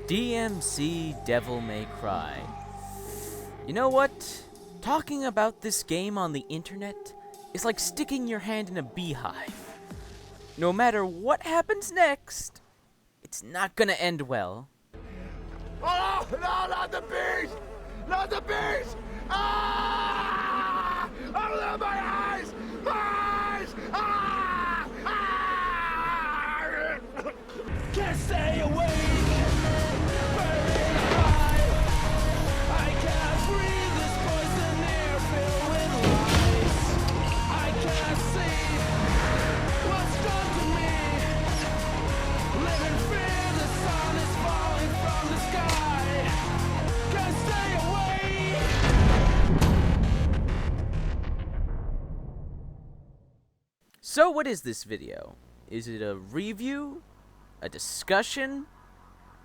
DMC Devil May Cry. You know what? Talking about this game on the internet is like sticking your hand in a beehive. No matter what happens next, it's not gonna end well. Oh, no, not the bees! Not the bees! Ah! Oh, my eyes! My eyes! Ah! Ah! Can't stay awake! Burning alive! I can't breathe this poison air filled with lies. I can't see what's done to me. Live in fear, the sun is falling from the sky. Can't stay away. So what is this video? Is it a review? A discussion?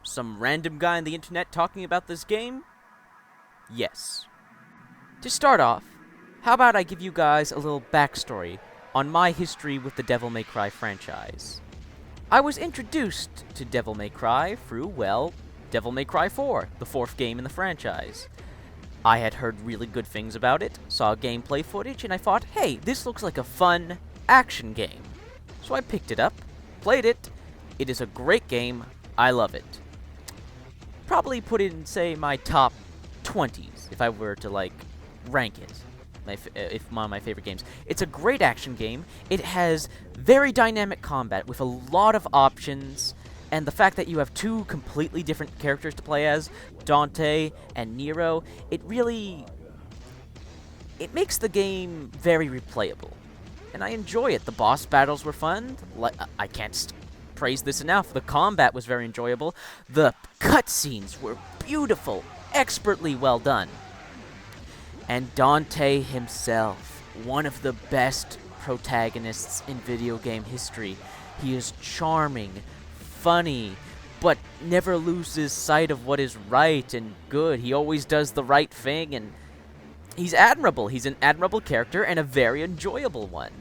Some random guy on the internet talking about this game? Yes. To start off, how about I give you guys a little backstory on my history with the Devil May Cry franchise. I was introduced to Devil May Cry through, well, Devil May Cry 4, the fourth game in the franchise. I had heard really good things about it, saw gameplay footage, and I thought, hey, this looks like a fun action game. So I picked it up, played it. It is a great game. I love it. Probably put it in, say, my top 20s if I were to, like, rank it. If one of my favorite games. It's a great action game. It has very dynamic combat with a lot of options, and the fact that you have two completely different characters to play as, Dante and Nero, it makes the game very replayable. And I enjoy it. The boss battles were fun. I can't praise this enough. The combat was very enjoyable. The cutscenes were beautiful, expertly well done. And Dante himself, one of the best protagonists in video game history. He is charming, funny, but never loses sight of what is right and good. He always does the right thing, and he's admirable. He's an admirable character and a very enjoyable one.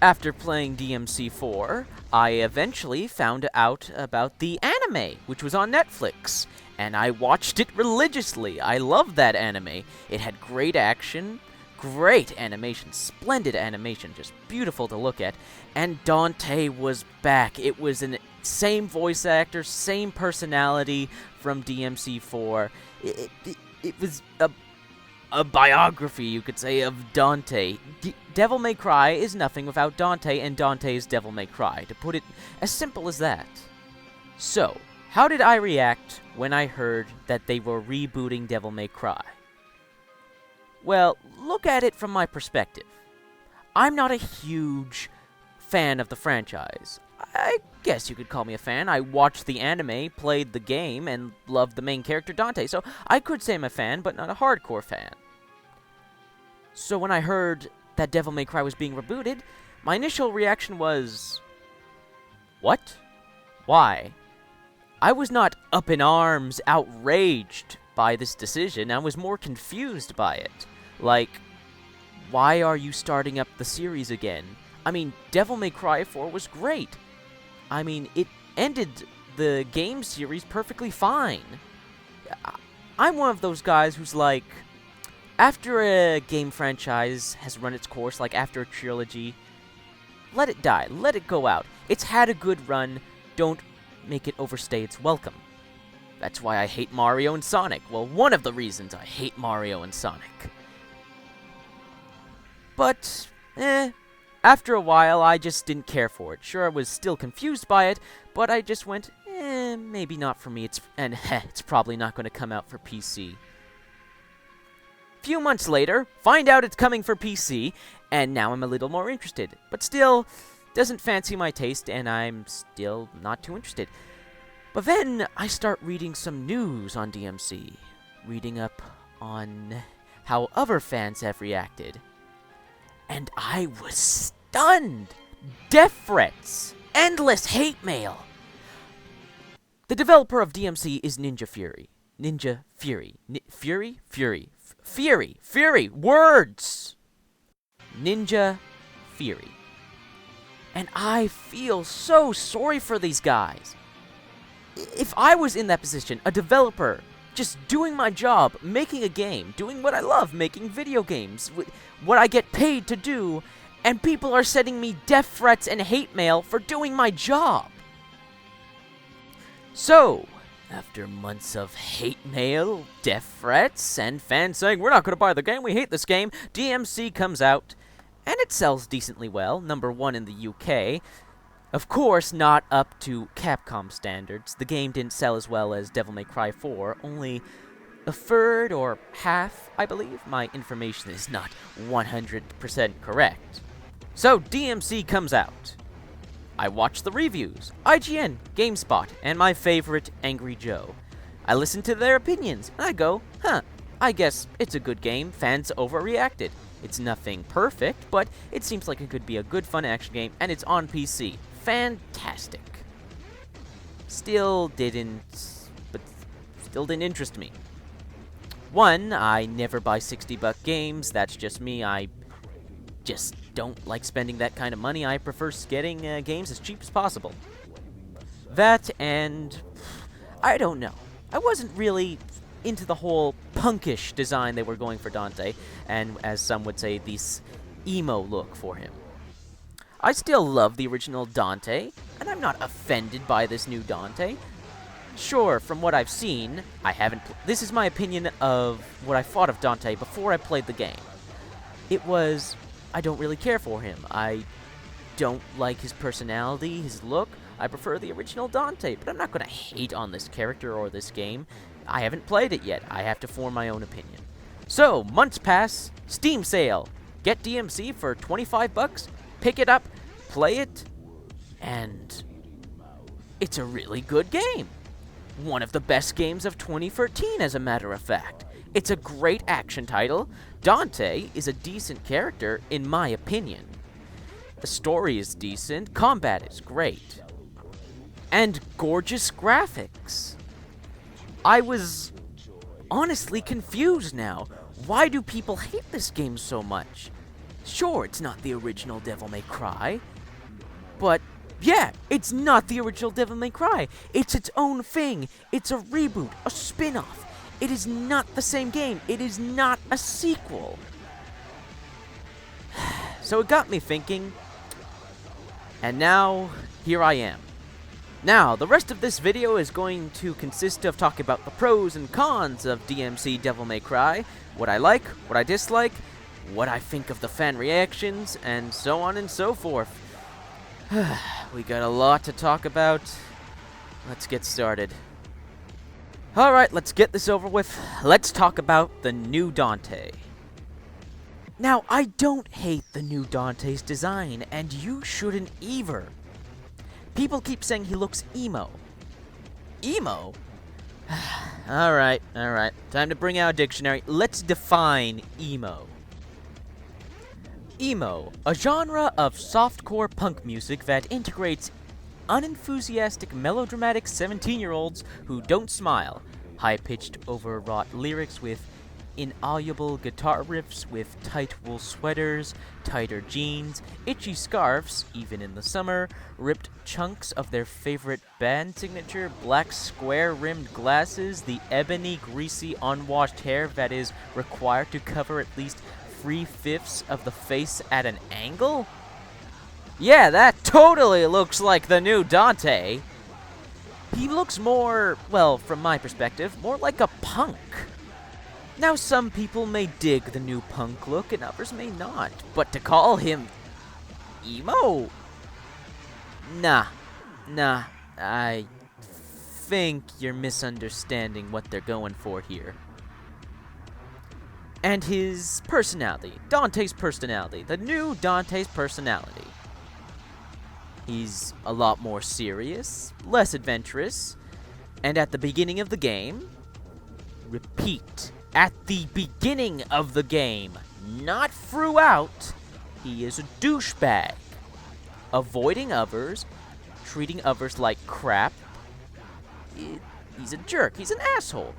After playing DMC 4, I eventually found out about the anime, which was on Netflix, and I watched it religiously. I loved that anime. It had great action, great animation, splendid animation, just beautiful to look at, and Dante was back. It was the same voice actor, same personality from DMC 4. It was a biography, you could say, of Dante. Devil May Cry is nothing without Dante, and Dante is Devil May Cry, to put it as simple as that. So, how did I react when I heard that they were rebooting Devil May Cry? Well, look at it from my perspective. I'm not a huge fan of the franchise. I guess you could call me a fan. I watched the anime, played the game, and loved the main character, Dante, so I could say I'm a fan, but not a hardcore fan. So when I heard that Devil May Cry was being rebooted, my initial reaction was, what? Why? I was not up in arms, outraged by this decision. I was more confused by it. Like, why are you starting up the series again? I mean, Devil May Cry 4 was great. I mean, it ended the game series perfectly fine. I'm one of those guys who's like, after a game franchise has run its course, like after a trilogy, let it die, let it go out. It's had a good run, don't make it overstay its welcome. That's why I hate Mario and Sonic. Well, one of the reasons I hate Mario and Sonic. But, after a while, I just didn't care for it. Sure, I was still confused by it, but I just went, maybe not for me. It's probably not going to come out for PC. Few months later, find out it's coming for PC, and now I'm a little more interested. But still, doesn't fancy my taste, and I'm still not too interested. But then, I start reading some news on DMC. Reading up on how other fans have reacted. And I was stunned! Death threats! Endless hate mail! The developer of DMC is Ninja Fury. Ninja Fury. Fury! Words! Ninja Fury. And I feel so sorry for these guys. If I was in that position, a developer, just doing my job, making a game, doing what I love, making video games, what I get paid to do, and people are sending me death threats and hate mail for doing my job. So, after months of hate mail, death threats, and fans saying, we're not going to buy the game, we hate this game, DMC comes out, and it sells decently well, #1 in the UK. Of course, not up to Capcom standards. The game didn't sell as well as Devil May Cry 4, only a third or half, I believe. My information is not 100% correct. So, DMC comes out. I watch the reviews, IGN, GameSpot, and my favorite, Angry Joe. I listen to their opinions, and I go, I guess it's a good game, fans overreacted. It's nothing perfect, but it seems like it could be a good fun action game, and it's on PC. Fantastic. Still didn't interest me. One, I never buy $60 games, that's just me, I just don't like spending that kind of money. I prefer getting games as cheap as possible. That, and I don't know. I wasn't really into the whole punkish design they were going for Dante, and as some would say, this emo look for him. I still love the original Dante, and I'm not offended by this new Dante. Sure, from what I've seen, I haven't... this is my opinion of what I thought of Dante before I played the game. It was... I don't really care for him. I don't like his personality, his look. I prefer the original Dante, but I'm not going to hate on this character or this game. I haven't played it yet. I have to form my own opinion. So, months pass, Steam sale. Get DMC for $25, pick it up, play it, and it's a really good game. One of the best games of 2013, as a matter of fact. It's a great action title. Dante is a decent character, in my opinion. The story is decent, combat is great, and gorgeous graphics. I was honestly confused now. Why do people hate this game so much? Sure, it's not the original Devil May Cry, but yeah, it's not the original Devil May Cry. It's its own thing. It's a reboot, a spin-off. It is not the same game. It is not a sequel. So it got me thinking, and now, here I am. Now, the rest of this video is going to consist of talking about the pros and cons of DMC Devil May Cry, what I like, what I dislike, what I think of the fan reactions, and so on and so forth. We got a lot to talk about. Let's get started. Alright, let's get this over with. Let's talk about the new Dante. Now, I don't hate the new Dante's design, and you shouldn't either. People keep saying he looks emo. Emo? Alright. Time to bring out a dictionary. Let's define emo. Emo, a genre of softcore punk music that integrates unenthusiastic, melodramatic 17-year-olds who don't smile, high-pitched, overwrought lyrics with inaudible guitar riffs with tight wool sweaters, tighter jeans, itchy scarves, even in the summer, ripped chunks of their favorite band signature, black square-rimmed glasses, the ebony, greasy, unwashed hair that is required to cover at least 3/5 of the face at an angle? Yeah, that totally looks like the new Dante. He looks more, well, from my perspective, more like a punk. Now, some people may dig the new punk look and others may not, but to call him emo? Nah, I think you're misunderstanding what they're going for here. And his personality, Dante's personality, the new Dante's personality. He's a lot more serious, less adventurous, and at the beginning of the game, repeat, at the beginning of the game, not throughout, he is a douchebag, avoiding others, treating others like crap. He's a jerk, he's an asshole.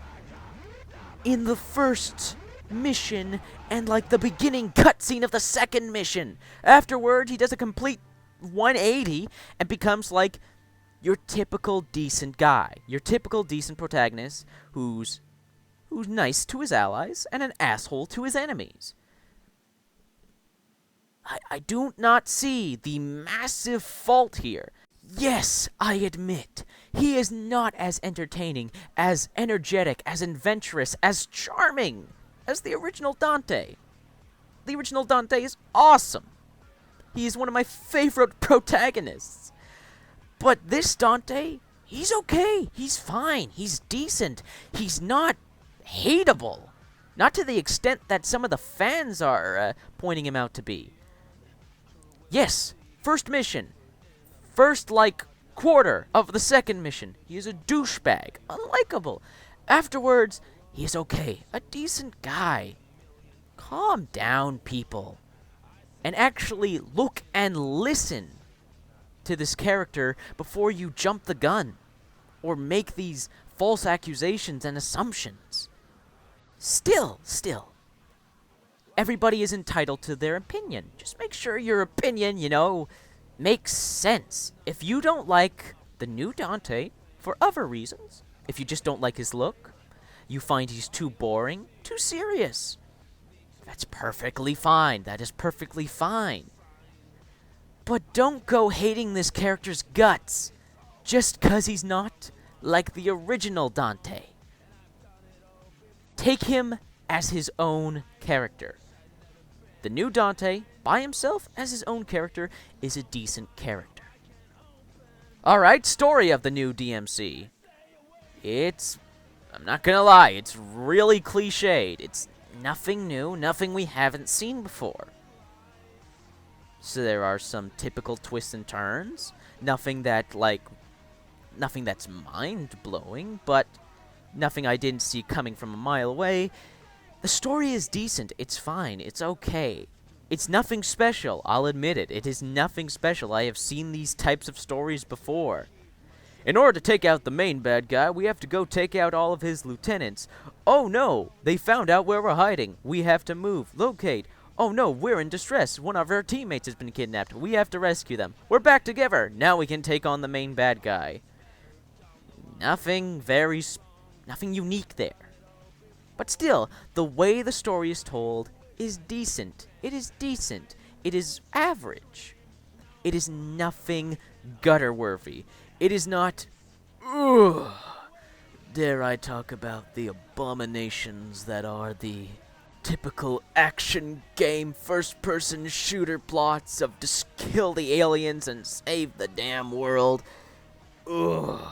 In the first mission, and like the beginning cutscene of the second mission, afterward, he does a complete 180 and becomes like your typical decent guy, your typical decent protagonist who's nice to his allies and an asshole to his enemies. I do not see the massive fault here. Yes, I admit, he is not as entertaining, as energetic, as adventurous, as charming as the original Dante. The original Dante is awesome. He is one of my favorite protagonists. But this Dante, he's okay. He's fine. He's decent. He's not hateable. Not to the extent that some of the fans are pointing him out to be. Yes, first mission. First, quarter of the second mission. He is a douchebag. Unlikable. Afterwards, he is okay. A decent guy. Calm down, people. And actually look and listen to this character before you jump the gun. Or make these false accusations and assumptions. Still. Everybody is entitled to their opinion. Just make sure your opinion, makes sense. If you don't like the new Dante, for other reasons, if you just don't like his look, you find he's too boring, too serious, that's perfectly fine. That is perfectly fine. But don't go hating this character's guts just 'cause he's not like the original Dante. Take him as his own character. The new Dante, by himself as his own character, is a decent character. Alright, story of the new DMC. I'm not gonna lie, it's really cliched. It's nothing new, nothing we haven't seen before. So there are some typical twists and turns. Nothing that's mind-blowing, but nothing I didn't see coming from a mile away. The story is decent. It's fine. It's okay. It's nothing special. I'll admit it. It is nothing special. I have seen these types of stories before. In order to take out the main bad guy, we have to go take out all of his lieutenants. Oh no! They found out where we're hiding. We have to move. Locate. Oh no, we're in distress. One of our teammates has been kidnapped. We have to rescue them. We're back together. Now we can take on the main bad guy. Nothing unique there. But still, the way the story is told is decent. It is decent. It is average. It is nothing gutter-worthy. It is not, ugh, dare I talk about the abominations that are the typical action game first-person shooter plots of just kill the aliens and save the damn world. Ugh.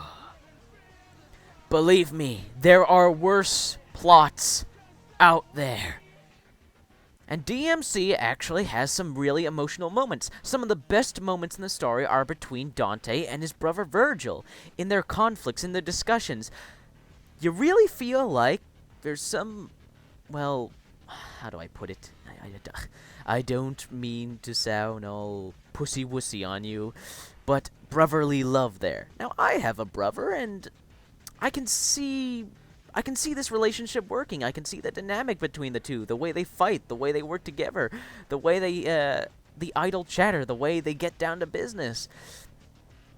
Believe me, there are worse plots out there. And DMC actually has some really emotional moments. Some of the best moments in the story are between Dante and his brother Virgil, in their conflicts, in their discussions. You really feel like there's some, well, how do I put it? I don't mean to sound all pussy-wussy on you, but brotherly love there. Now, I have a brother, and I can see this relationship working. I can see the dynamic between the two, the way they fight, the way they work together, the way the idle chatter, the way they get down to business.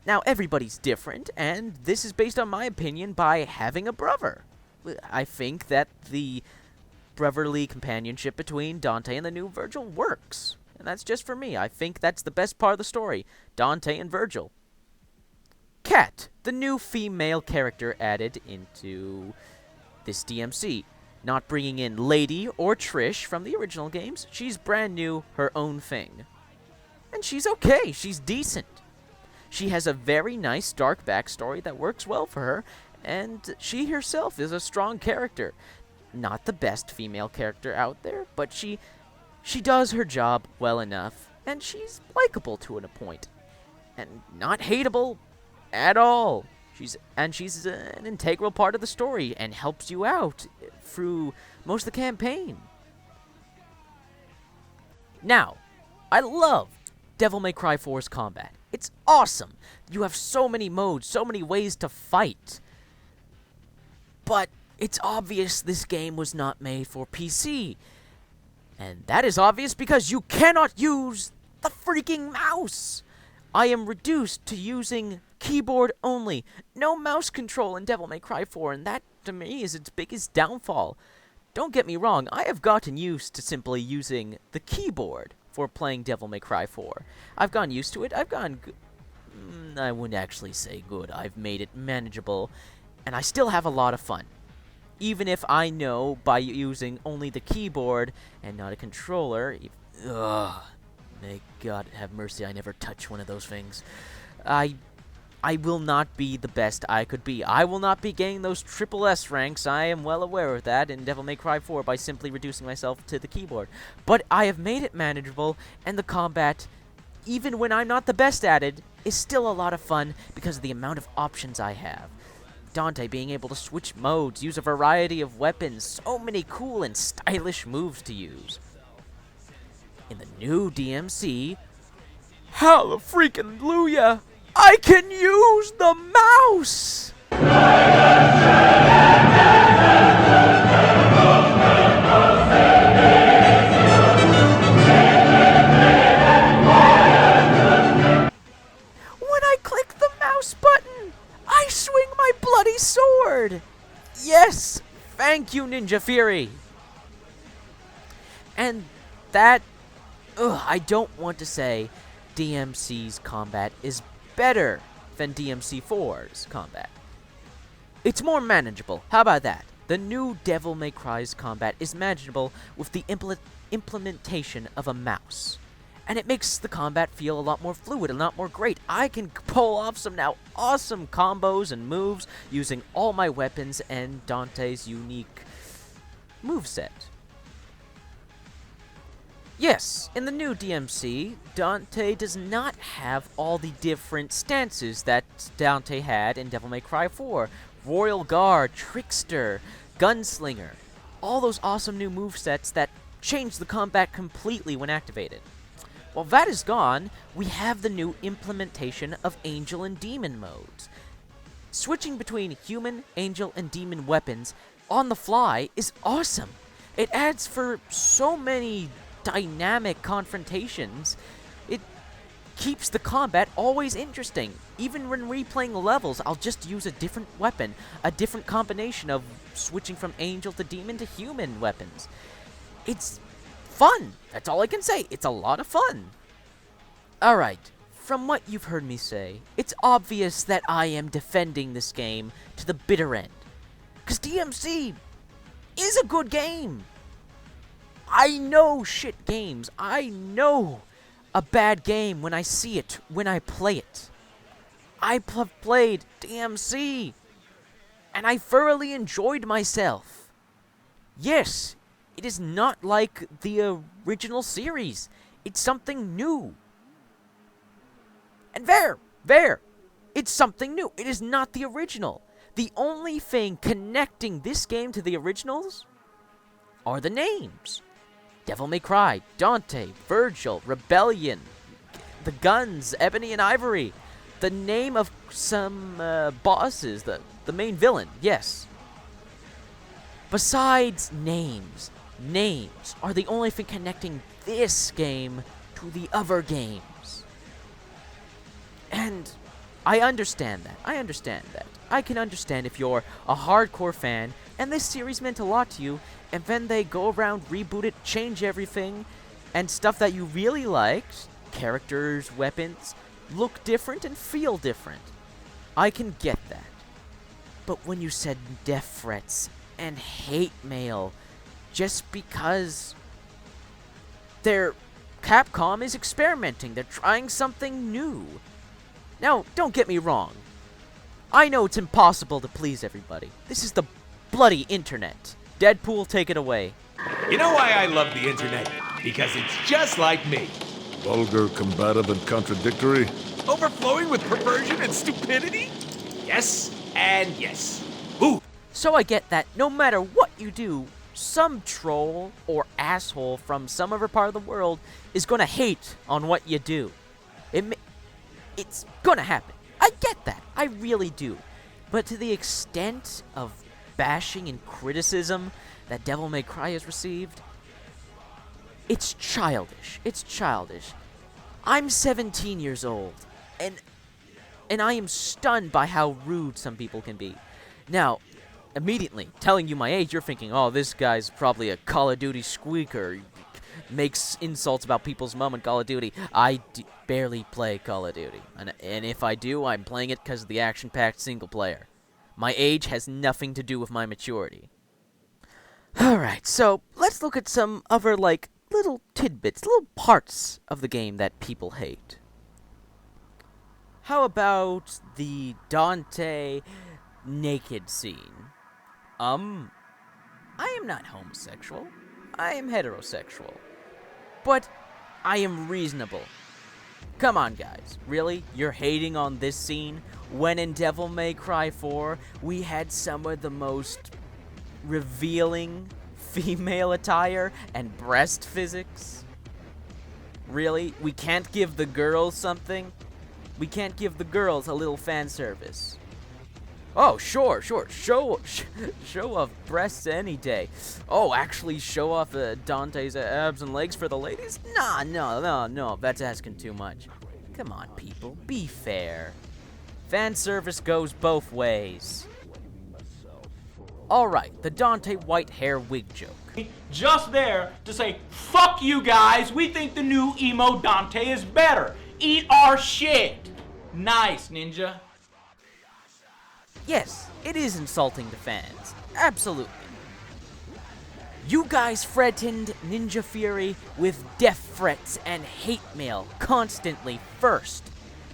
Now, everybody's different, and this is based on my opinion by having a brother. I think that the brotherly companionship between Dante and the new Virgil works. And that's just for me. I think that's the best part of the story. Dante and Virgil. Kat, the new female character added into this DMC. Not bringing in Lady or Trish from the original games. She's brand new, her own thing. And she's okay. She's decent. She has a very nice dark backstory that works well for her, and she herself is a strong character. Not the best female character out there, but she does her job well enough, and she's likable to a point. And not hateable at all. She's an integral part of the story and helps you out through most of the campaign. Now, I love Devil May Cry 4's combat. It's awesome. You have so many modes, so many ways to fight. But it's obvious this game was not made for PC. And that is obvious because you cannot use the freaking mouse. I am reduced to using Keyboard only. No mouse control in Devil May Cry 4, and that, to me, is its biggest downfall. Don't get me wrong, I have gotten used to simply using the keyboard for playing Devil May Cry 4. I've gotten used to it. I wouldn't actually say good. I've made it manageable, and I still have a lot of fun. Even if I know by using only the keyboard and not a controller, may God have mercy, I never touch one of those things. I will not be the best I could be. I will not be getting those triple S ranks. I am well aware of that in Devil May Cry 4 by simply reducing myself to the keyboard. But I have made it manageable, and the combat, even when I'm not the best at it, is still a lot of fun because of the amount of options I have. Dante being able to switch modes, use a variety of weapons, so many cool and stylish moves to use. In the new DMC, hallelujah, I can use the mouse! When I click the mouse button, I swing my bloody sword! Yes! Thank you, Ninja Fury! And that... I don't want to say DMC's combat is better than DMC4's combat. It's more manageable. How about that? The new Devil May Cry's combat is manageable with the implementation of a mouse. And it makes the combat feel a lot more fluid, a lot more great. I can pull off some now awesome combos and moves using all my weapons and Dante's unique moveset. Yes, in the new DMC, Dante does not have all the different stances that Dante had in Devil May Cry 4. Royal Guard, Trickster, Gunslinger. All those awesome new movesets that change the combat completely when activated. While that is gone, we have the new implementation of Angel and Demon modes. Switching between human, angel, and demon weapons on the fly is awesome. It adds for so many dynamic confrontations. It keeps the combat always interesting. Even when replaying levels, I'll just use a different weapon, a different combination of switching from angel to demon to human weapons. It's fun. That's all I can say. It's a lot of fun. Alright, from what you've heard me say, it's obvious that I am defending this game to the bitter end. Because DMC is a good game. I know shit games. I know a bad game when I see it, when I play it. I have played DMC, and I thoroughly enjoyed myself. Yes, it is not like the original series. It's something new. And there, it's something new. It is not the original. The only thing connecting this game to the originals are the names. Devil May Cry, Dante, Virgil, Rebellion, the guns, Ebony and Ivory, the name of some bosses, the main villain, yes. Besides names are the only thing connecting this game to the other games. And I understand that. I can understand if you're a hardcore fan and this series meant a lot to you, and then they go around, reboot it, change everything, and stuff that you really liked, characters, weapons, look different and feel different. I can get that. But when you said death threats and hate mail, just because Capcom is experimenting, they're trying something new. Now, don't get me wrong. I know it's impossible to please everybody. This is the bloody internet. Deadpool, take it away. You know why I love the internet? Because it's just like me. Vulgar, combative, and contradictory? Overflowing with perversion and stupidity? Yes, and yes. Ooh. So I get that no matter what you do, some troll or asshole from some other part of the world is gonna hate on what you do. It's gonna happen. I get that. I really do. But to the extent of bashing and criticism that Devil May Cry has received, it's childish. I'm 17 years old, and and I am stunned by how rude some people can be. Now, immediately, telling you my age, you're thinking, oh, this guy's probably a Call of Duty squeaker. Makes insults about people's mom in Call of Duty. I barely play Call of Duty. And if I do, I'm playing it because of the action-packed single player. My age has nothing to do with my maturity. Alright, so let's look at some other, like, little tidbits, little parts of the game that people hate. How about the Dante naked scene? I am not homosexual. I am heterosexual. But I am reasonable. Come on, guys. Really? You're hating on this scene? When in Devil May Cry 4, we had some of the most revealing female attire and breast physics? Really? We can't give the girls something? We can't give the girls a little fan service? Oh, sure. Show off breasts any day. Oh, actually show off Dante's abs and legs for the ladies? Nah, no. That's asking too much. Come on, people. Be fair. Fan service goes both ways. Alright, the Dante white hair wig joke. Just there to say, fuck you guys, we think the new emo Dante is better. Eat our shit. Nice, ninja. Yes, it is insulting to fans. Absolutely. You guys threatened Ninja Fury with death threats and hate mail constantly first.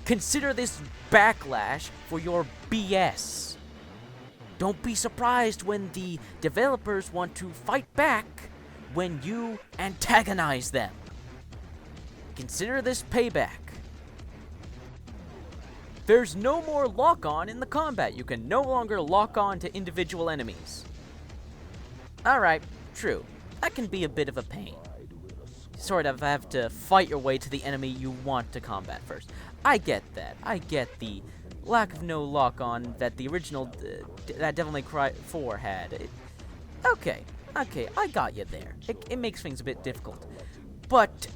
Consider this backlash for your BS. Don't be surprised when the developers want to fight back when you antagonize them. Consider this payback. There's no more lock-on in the combat. You can no longer lock on to individual enemies. Alright, true. That can be a bit of a pain. You sort of have to fight your way to the enemy you want to combat first. I get that. I get the lack of no lock-on that the original that Devil May Cry 4 had. Okay, I got you there. It makes things a bit difficult. But,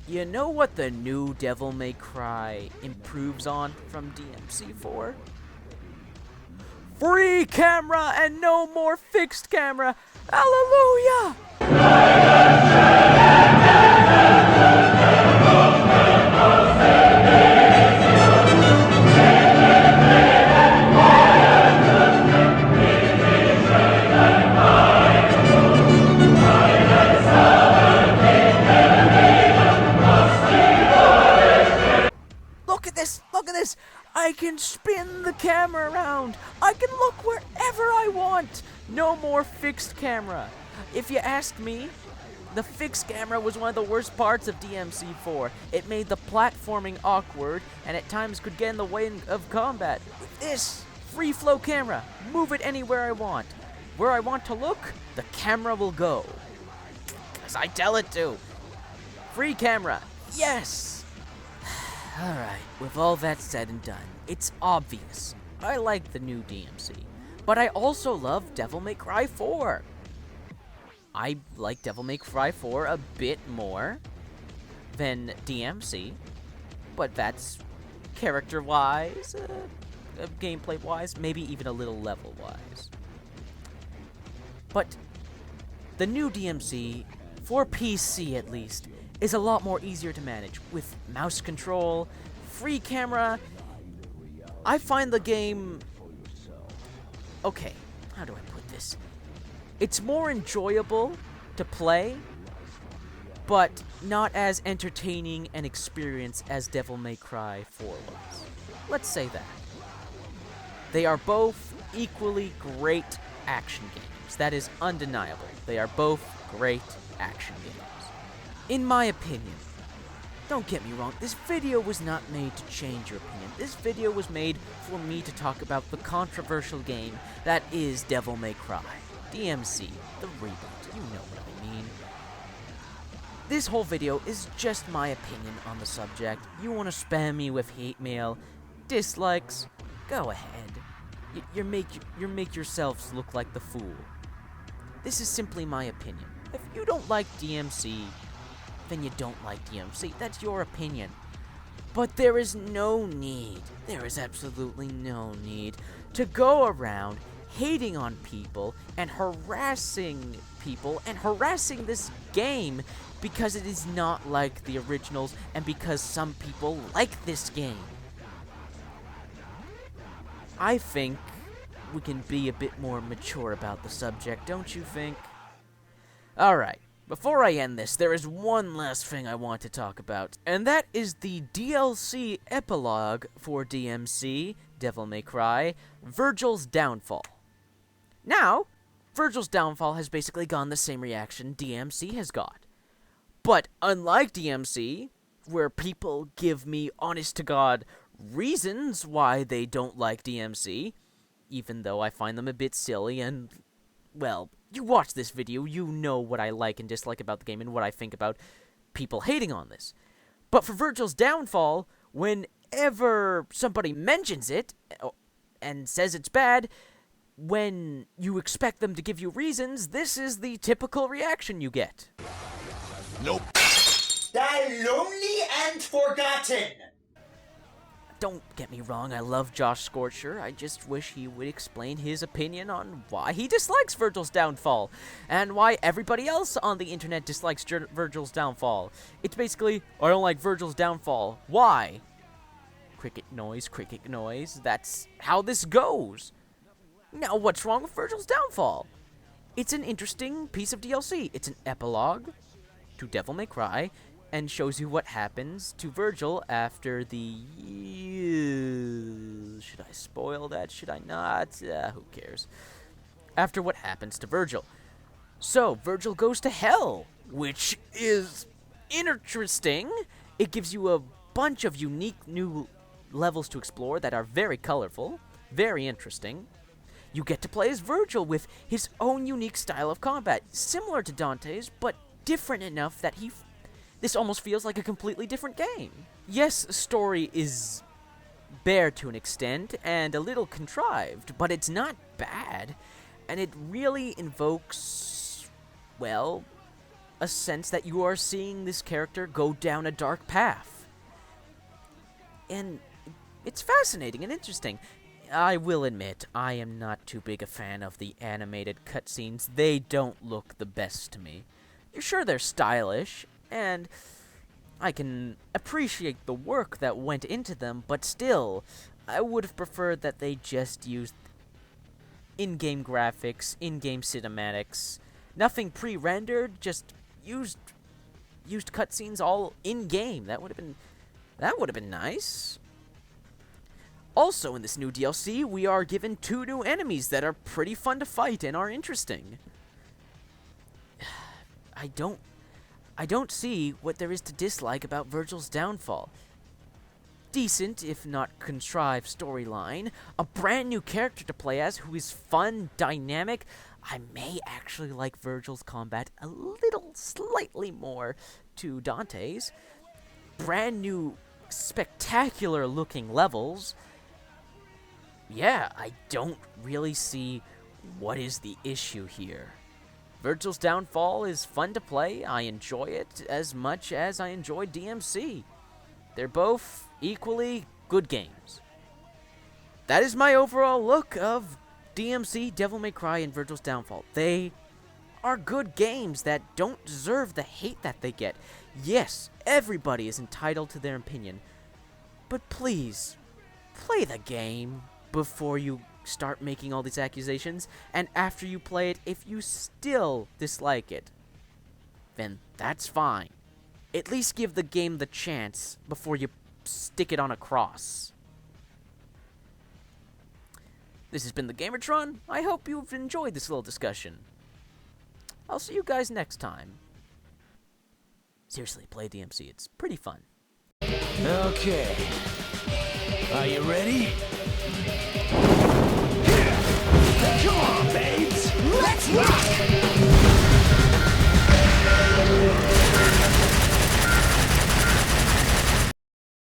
you know what the new Devil May Cry improves on from DMC 4? Free camera and no more fixed camera! Hallelujah! Look at this! I can spin the camera around! I can look wherever I want! No more fixed camera. If you ask me, the fixed camera was one of the worst parts of DMC 4. It made the platforming awkward, and at times could get in the way of combat. With this free flow camera, move it anywhere I want. Where I want to look, the camera will go. As I tell it to. Free camera, yes! Alright, with all that said and done, it's obvious. I like the new DMC, but I also love Devil May Cry 4. I like Devil May Cry 4 a bit more than DMC, but that's character-wise, gameplay-wise, maybe even a little level-wise. But the new DMC, for PC at least, is a lot more easier to manage with mouse control, free camera. I find the game... Okay, how do I put this? It's more enjoyable to play, but not as entertaining an experience as Devil May Cry 4 was. Let's say that. They are both equally great action games. That is undeniable. They are both great action games. In my opinion, don't get me wrong, this video was not made to change your opinion. This video was made for me to talk about the controversial game that is Devil May Cry. DMC, the reboot, you know what I mean. This whole video is just my opinion on the subject. You want to spam me with hate mail, dislikes, go ahead. You make yourselves look like the fool. This is simply my opinion. If you don't like DMC, then you don't like DMC. That's your opinion. But there is absolutely no need to go around hating on people and harassing this game because it is not like the originals and because some people like this game. I think we can be a bit more mature about the subject, don't you think? Alright, before I end this, there is one last thing I want to talk about, and that is the DLC epilogue for DMC, Devil May Cry, Virgil's Downfall. Now, Virgil's Downfall has basically gone the same reaction DMC has got. But unlike DMC, where people give me honest-to-God reasons why they don't like DMC, even though I find them a bit silly and, well, you watch this video, you know what I like and dislike about the game and what I think about people hating on this. But for Virgil's Downfall, whenever somebody mentions it and says it's bad, when you expect them to give you reasons, this is the typical reaction you get. Nope. Die lonely and forgotten! Don't get me wrong, I love Josh Scorcher. I just wish he would explain his opinion on why he dislikes Virgil's Downfall, and why everybody else on the internet dislikes Virgil's Downfall. It's basically, I don't like Virgil's Downfall. Why? Cricket noise, that's how this goes. Now, what's wrong with Virgil's Downfall? It's an interesting piece of DLC. It's an epilogue to Devil May Cry, and shows you what happens to Virgil after the... Should I spoil that? Should I not? Who cares? After what happens to Virgil. So, Virgil goes to hell, which is interesting. It gives you a bunch of unique new levels to explore that are very colorful, very interesting. You get to play as Virgil with his own unique style of combat, similar to Dante's, but different enough that this almost feels like a completely different game. Yes, story is bare to an extent and a little contrived, but it's not bad, and it really invokes, well, a sense that you are seeing this character go down a dark path. And it's fascinating and interesting. I will admit, I am not too big a fan of the animated cutscenes. They don't look the best to me. You're sure they're stylish, and I can appreciate the work that went into them, but still, I would have preferred that they just used in-game graphics, in-game cinematics, nothing pre-rendered, just used cutscenes all in-game. That would have been nice. Also, in this new DLC, we are given 2 new enemies that are pretty fun to fight and are interesting. I don't see what there is to dislike about Virgil's Downfall. Decent, if not contrived, storyline, a brand new character to play as who is fun, dynamic. I may actually like Virgil's combat a little, slightly more to Dante's. Brand new, spectacular looking levels. Yeah, I don't really see what is the issue here. Virgil's Downfall is fun to play. I enjoy it as much as I enjoy DMC. They're both equally good games. That is my overall look of DMC, Devil May Cry, and Virgil's Downfall. They are good games that don't deserve the hate that they get. Yes, everybody is entitled to their opinion, but please, play the game before you start making all these accusations, and after you play it, if you still dislike it, then that's fine. At least give the game the chance before you stick it on a cross. This has been the Gamertron. I hope you've enjoyed this little discussion. I'll see you guys next time. Seriously, play DMC. It's pretty fun. Okay. Are you ready?